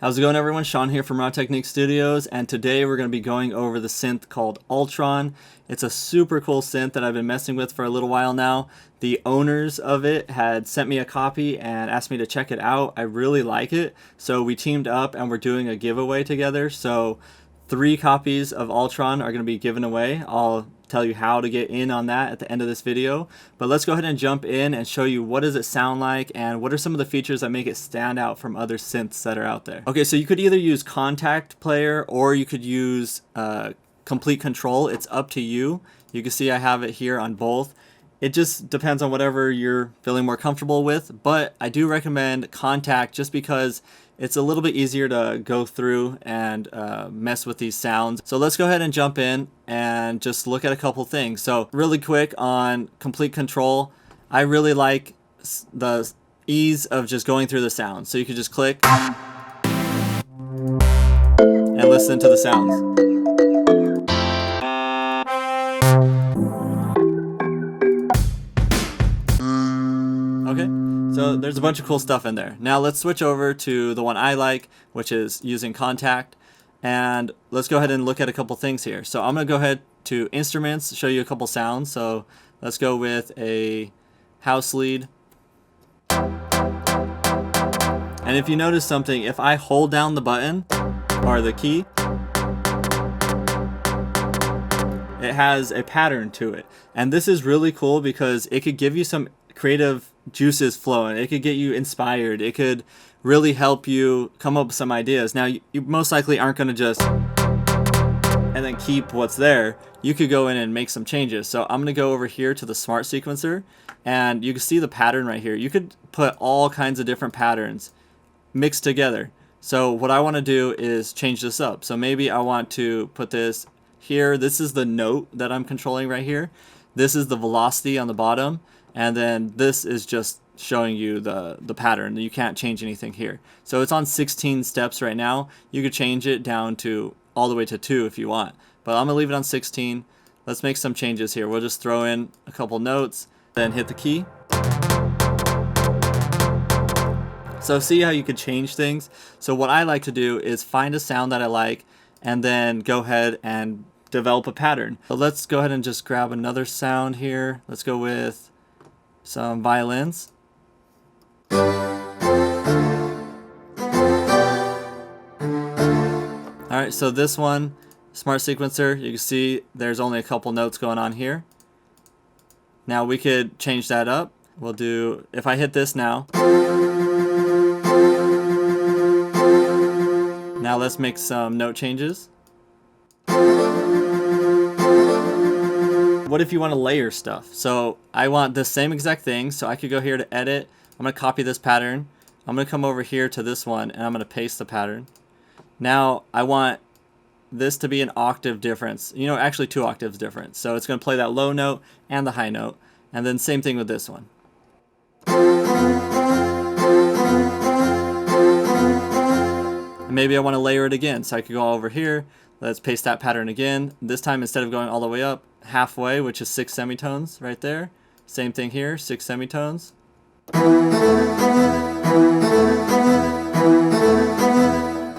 How's it going, everyone? Sean here from Raw Technique Studios, and today we're going to be going over the synth called Altron. It's a super cool synth that I've been messing with for a little while now. The owners of it had sent me a copy and asked me to check it out. I really like it, so we teamed up and we're doing a giveaway together. So 3 copies of Altron are going to be given away. I'll tell you how to get in on that at the end of this video, but let's go ahead and jump in and show you what does it sound like and what are some of the features that make it stand out from other synths that are out there. Okay, so you could either use Contact Player or you could use Complete Control. It's up to you. You can see I have it here on both. It just depends on whatever you're feeling more comfortable with, but I do recommend Contact just because it's a little bit easier to go through and mess with these sounds. So let's go ahead and jump in and just look at a couple things. So really quick on Complete Control, I really like the ease of just going through the sounds. So you can just click and listen to the sounds. Okay, so there's a bunch of cool stuff in there. Now let's switch over to the one I like, which is using Contact. And let's go ahead and look at a couple things here. So I'm going to go ahead to Instruments, show you a couple sounds. So let's go with a house lead. And if you notice something, if I hold down the button or the key, it has a pattern to it. And this is really cool because it could give you some creative juices flowing. It could get you inspired. It could really help you come up with some ideas. Now, you most likely aren't going to just and then keep what's there. You could go in and make some changes. So I'm going to go over here to the Smart Sequencer, and you can see the pattern right here. You could put all kinds of different patterns mixed together. So what I want to do is change this up. So maybe I want to put this here. This is the note that I'm controlling right here. This is the velocity on the bottom. And then this is just showing you the pattern. You can't change anything here. So it's on 16 steps right now. You could change it down to all the way to 2 if you want. But I'm going to leave it on 16. Let's make some changes here. We'll just throw in a couple notes, then hit the key. So see how you could change things? So what I like to do is find a sound that I like and then go ahead and develop a pattern. So let's go ahead and just grab another sound here. Let's go with some violins. Alright, so this one, Smart Sequencer, you can see there's only a couple notes going on here. Now we could change that up. We'll do, if I hit this now. Now let's make some note changes. What if you want to layer stuff? So I want the same exact thing, so I could go here to edit. I'm going to copy this pattern. I'm going to come over here to this one, and I'm going to paste the pattern. Now I want this to be an octave difference. You know, actually 2 octaves difference. So it's going to play that low note and the high note. And then same thing with this one. And maybe I want to layer it again. So I could go over here. Let's paste that pattern again. This time, instead of going all the way up, halfway, which is 6 semitones right there. Same thing here, 6 semitones.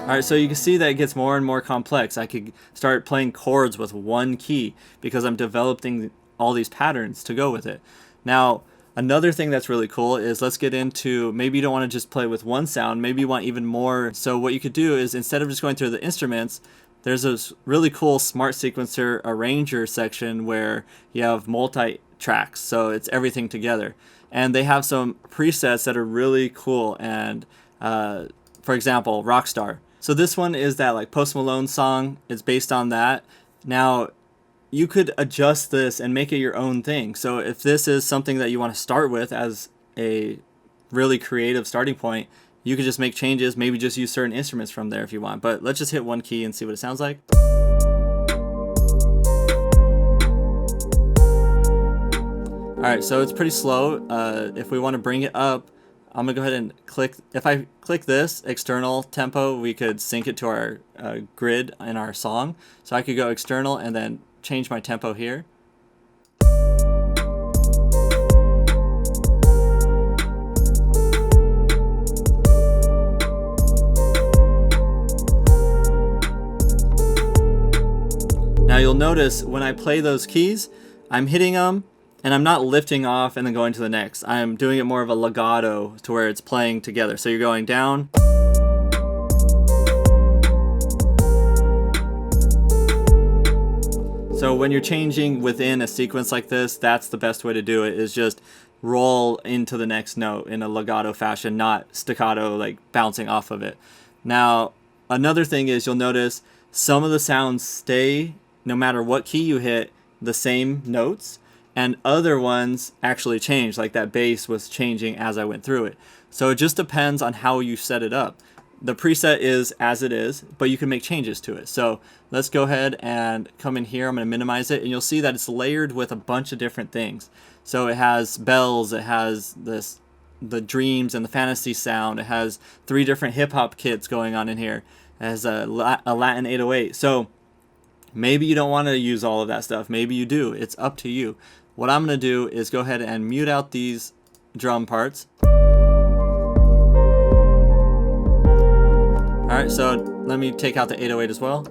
Alright, so you can see that it gets more and more complex. I could start playing chords with 1 key because I'm developing all these patterns to go with it. Now, another thing that's really cool is let's get into, maybe you don't want to just play with 1 sound, maybe you want even more. So what you could do is, instead of just going through the instruments, there's this really cool Smart Sequencer Arranger section where you have multi-tracks, so it's everything together. And they have some presets that are really cool, and for example, Rockstar. So this one is that like Post Malone song. It's based on that. Now, you could adjust this and make it your own thing. So if this is something that you want to start with as a really creative starting point, you could just make changes, maybe just use certain instruments from there if you want. But let's just hit 1 key and see what it sounds like. Alright, so it's pretty slow. If we want to bring it up, I'm going to go ahead and click. If I click this, external tempo, we could sync it to our grid in our song. So I could go external and then change my tempo here. you'll notice when I play those keys, I'm hitting them and I'm not lifting off and then going to the next. I'm doing it more of a legato to where it's playing together. So you're going down. So when you're changing within a sequence like this, that's the best way to do it, is just roll into the next note in a legato fashion, not staccato, like bouncing off of it. Now, another thing is you'll notice some of the sounds stay, no matter what key you hit, the same notes, and other ones actually change, like that bass was changing as I went through it. So it just depends on how you set it up. The preset is as it is, but you can make changes to it. So let's go ahead and come in here. I'm going to minimize it, and you'll see that it's layered with a bunch of different things. So it has bells, it has the dreams and the fantasy sound, it has 3 different hip-hop kits going on in here, it has a Latin 808. So maybe you don't want to use all of that stuff, maybe you do, it's up to you. What I'm going to do is go ahead and mute out these drum parts. Alright, so let me take out the 808 as well.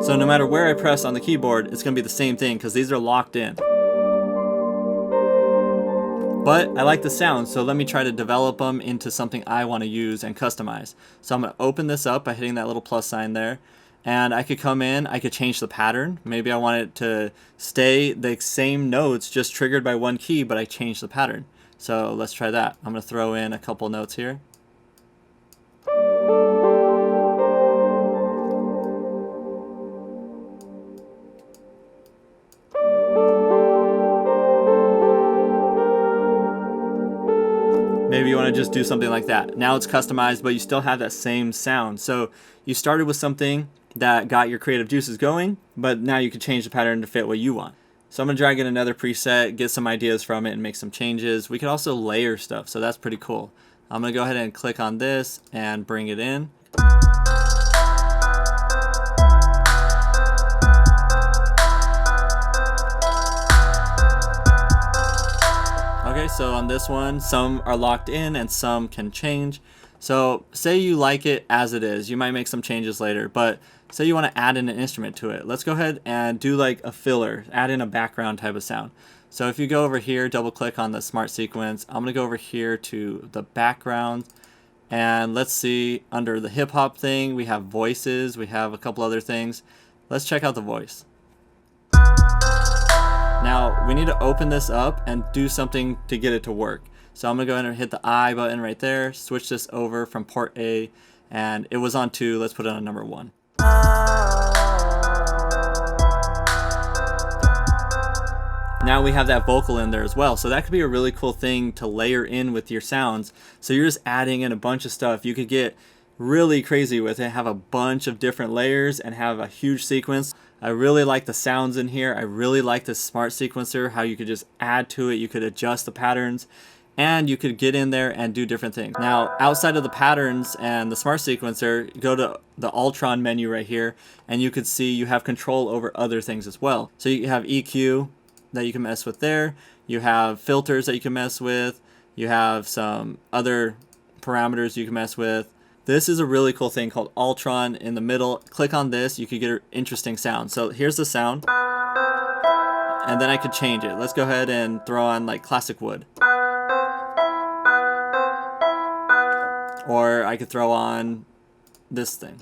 So no matter where I press on the keyboard, it's going to be the same thing because these are locked in. But I like the sound, so let me try to develop them into something I want to use and customize. So I'm going to open this up by hitting that little plus sign there. And I could come in, I could change the pattern. Maybe I want it to stay the same notes, just triggered by one key, but I changed the pattern. So let's try that. I'm going to throw in a couple notes here. Maybe you want to just do something like that. Now it's customized, but you still have that same sound. So you started with something that got your creative juices going, but now you can change the pattern to fit what you want. So I'm going to drag in another preset, get some ideas from it, and make some changes. We could also layer stuff, so that's pretty cool. I'm going to go ahead and click on this and bring it in. Okay, so on this one, some are locked in and some can change. So say you like it as it is, you might make some changes later, but say you want to add in an instrument to it. Let's go ahead and do like a filler, add in a background type of sound. So if you go over here, double click on the smart sequence, I'm going to go over here to the background, and let's see, under the hip hop thing, we have voices, we have a couple other things. Let's check out the voice. Now we need to open this up and do something to get it to work. So I'm going to go ahead and hit the I button right there, switch this over from port A, and it was on 2, let's put it on number 1. Now we have that vocal in there as well, so that could be a really cool thing to layer in with your sounds. So you're just adding in a bunch of stuff. You could get really crazy with it, have a bunch of different layers and have a huge sequence. I really like the sounds in here. I really like this smart sequencer, how you could just add to it, you could adjust the patterns, and you could get in there and do different things. Now, outside of the patterns and the smart sequencer, go to the Altron menu right here, and you could see you have control over other things as well. So you have EQ that you can mess with there. You have filters that you can mess with. You have some other parameters you can mess with. This is a really cool thing called Altron in the middle. Click on this, you could get an interesting sound. So here's the sound, and then I could change it. Let's go ahead and throw on like classic wood. Or I could throw on this thing.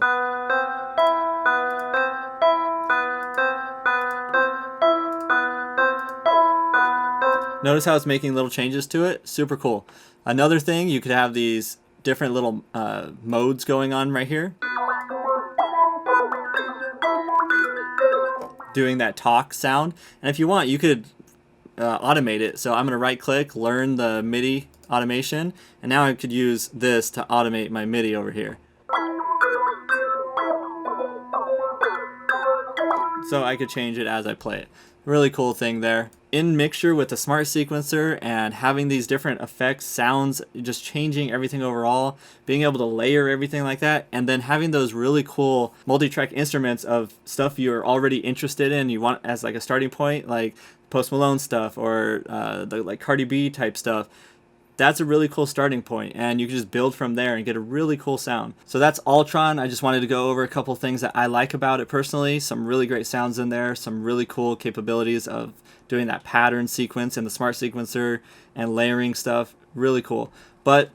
Notice how it's making little changes to it? Super cool. Another thing, you could have these different little modes going on right here. Doing that talk sound. And if you want, you could automate it. So I'm going to right click, learn the MIDI automation, and now I could use this to automate my MIDI over here. So I could change it as I play it. Really cool thing there. In mixture with the smart sequencer and having these different effects, sounds, just changing everything overall, being able to layer everything like that, and then having those really cool multi-track instruments of stuff you're already interested in, you want as like a starting point, like Post Malone stuff or the like Cardi B type stuff. that's a really cool starting point, and you can just build from there and get a really cool sound. So that's Altron. I just wanted to go over a couple things that I like about it personally. Some really great sounds in there, some really cool capabilities of doing that pattern sequence in the smart sequencer and layering stuff. Really cool. But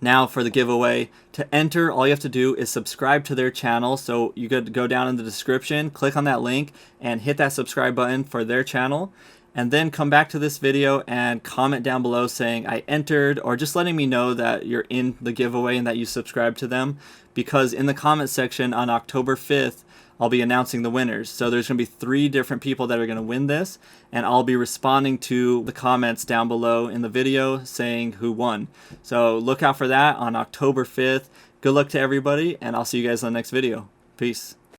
now for the giveaway. To enter, all you have to do is subscribe to their channel. So you could go down in the description, click on that link, and hit that subscribe button for their channel. And then come back to this video and comment down below saying I entered, or just letting me know that you're in the giveaway and that you subscribed to them. Because in the comment section on October 5th, I'll be announcing the winners. So there's going to be 3 different people that are going to win this, and I'll be responding to the comments down below in the video saying who won. So look out for that on October 5th. Good luck to everybody, and I'll see you guys in the next video. Peace.